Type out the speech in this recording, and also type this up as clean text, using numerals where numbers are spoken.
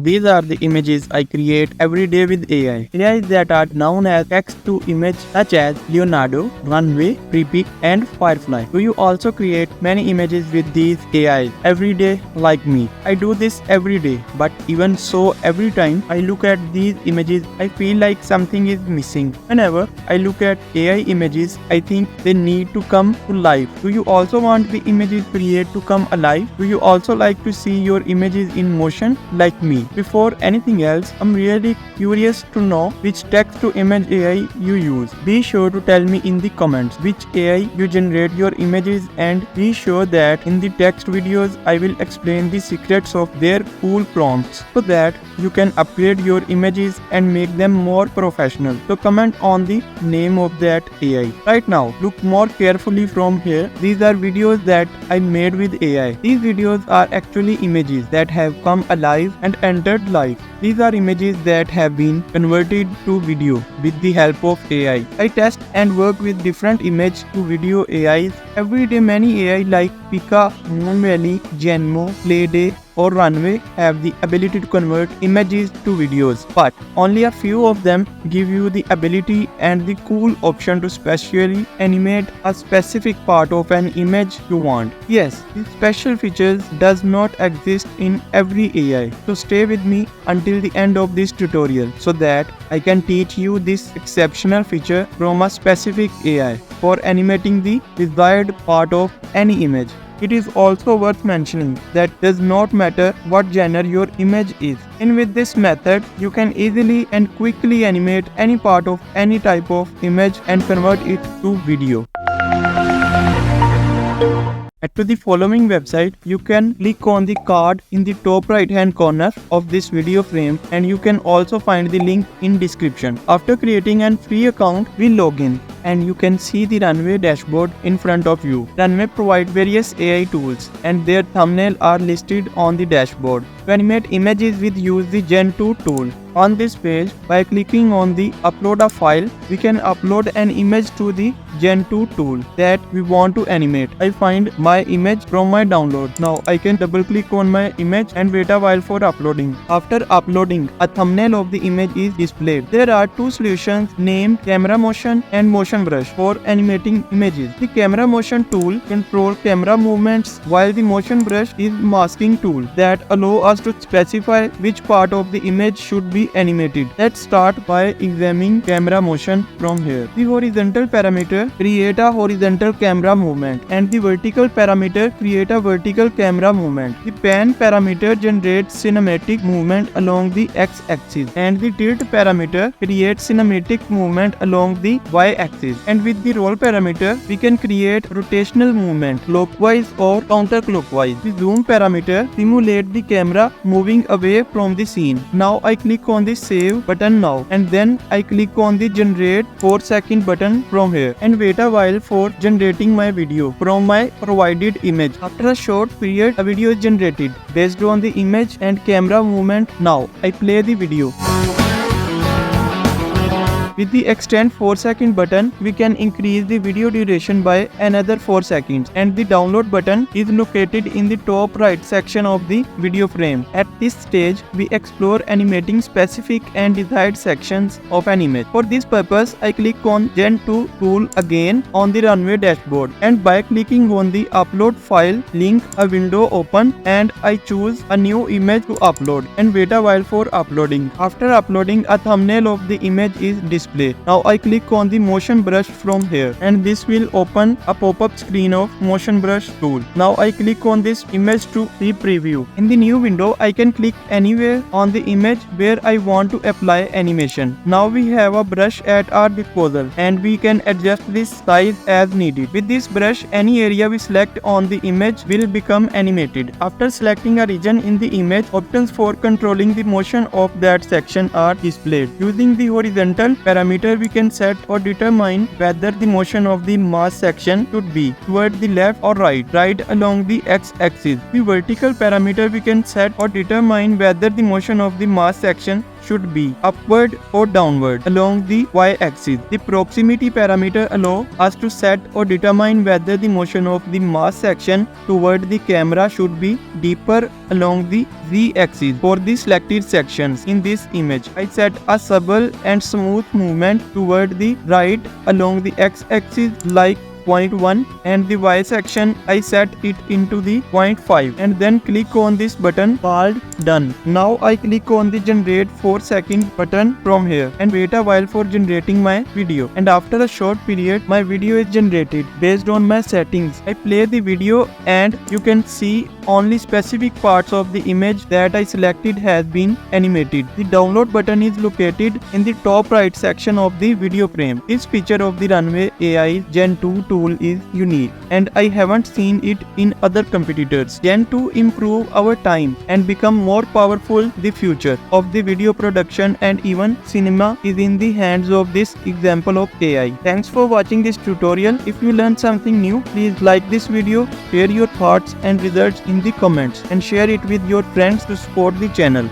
These are the images I create every day with AI. AIs that are known as text-to-image such as Leonardo, Runway, Freepik, and Firefly. Do you also create many images with these AIs every day like me? I do this every day, but even so, every time I look at these images, I feel like something is missing. Whenever I look at AI images, I think they need to come to life. Do you also want the images created to come alive? Do you also like to see your images in motion like me? Before anything else, I'm really curious to know which text-to-image AI you use. Be sure to tell me in the comments which AI you generate your images, and be sure that in the text videos I will explain the secrets of their cool prompts so that you can upgrade your images and make them more professional. So comment on the name of that AI. Right now, look more carefully from here. These are videos that I made with AI. These videos are actually images that have come alive and entered life. These are images that have been converted to video with the help of AI. I test and work with different image to video AIs. Every day many AI like Pika, RunwayML GEN, Playday, or Runway have the ability to convert images to videos, but only a few of them give you the ability and the cool option to specially animate a specific part of an image you want. Yes, these special features does not exist in every AI. So stay with me until the end of this tutorial so that I can teach you this exceptional feature from a specific AI for animating the desired part of any image. It is also worth mentioning that does not matter what genre your image is. And with this method, you can easily and quickly animate any part of any type of image and convert it to video. To the following website, you can click on the card in the top right hand corner of this video frame, and you can also find the link in description. After creating an free account, we log in and you can see the Runway dashboard in front of you. Runway provides various AI tools and their thumbnail are listed on the dashboard. To animate images, we use the Gen 2 tool. On this page, by clicking on the upload a file, we can upload an image to the Gen 2 tool that we want to animate. I find my image from my download. Now I can double click on my image and wait a while for uploading. After uploading, a thumbnail of the image is displayed. There are two solutions named Camera Motion and Motion Brush for animating images. The Camera Motion tool controls camera movements, while the Motion Brush is masking tool that allow us to specify which part of the image should be animated. Let's start by examining camera motion from here. The horizontal parameter create a horizontal camera movement and the vertical parameter create a vertical camera movement. The pan parameter generates cinematic movement along the x-axis and the tilt parameter creates cinematic movement along the y-axis. And with the roll parameter, we can create rotational movement clockwise or counterclockwise. The zoom parameter simulates the camera moving away from the scene. Now I click on the save button now, and then I click on the generate 4-second button from here and wait a while for generating my video from my provided image. After a short period, a video is generated based on the image and camera movement. Now I play the video. With the extend 4-second button, we can increase the video duration by another 4 seconds, and the download button is located in the top right section of the video frame. At this stage, we explore animating specific and desired sections of an image. For this purpose, I click on Gen 2 tool again on the Runway dashboard, and by clicking on the upload file link, a window opens and I choose a new image to upload and wait a while for uploading. After uploading, a thumbnail of the image is displayed. Now I click on the motion brush from here, and this will open a pop-up screen of motion brush tool. Now I click on this image to see preview. In the new window, I can click anywhere on the image where I want to apply animation. Now we have a brush at our disposal and we can adjust this size as needed. With this brush, any area we select on the image will become animated. After selecting a region in the image, options for controlling the motion of that section are displayed. Using the horizontal parameter, we can set or determine whether the motion of the mask section should be toward the left or right along the x-axis. The vertical parameter, we can set or determine whether the motion of the mask section should be upward or downward along the y-axis. The proximity parameter allows us to set or determine whether the motion of the mask section toward the camera should be deeper along the z-axis for the selected sections. In this image, I set a supple and smooth movement toward the right along the x-axis like 0.1, and the Y section I set it into the 0.5 and then click on this button called done. Now I click on the generate 4-second button from here and wait a while for generating my video, and after a short period my video is generated based on my settings. I play the video and you can see only specific parts of the image that I selected has been animated. The download button is located in the top right section of the video frame. This feature of the Runway AI Gen 2 tool is unique and I haven't seen it in other competitors. Gen 2 improve our time and become more powerful. The future of the video production and even cinema is in the hands of this example of AI. Thanks for watching this tutorial. If you learned something new, please like this video, share your thoughts and results in the comments and share it with your friends to support the channel.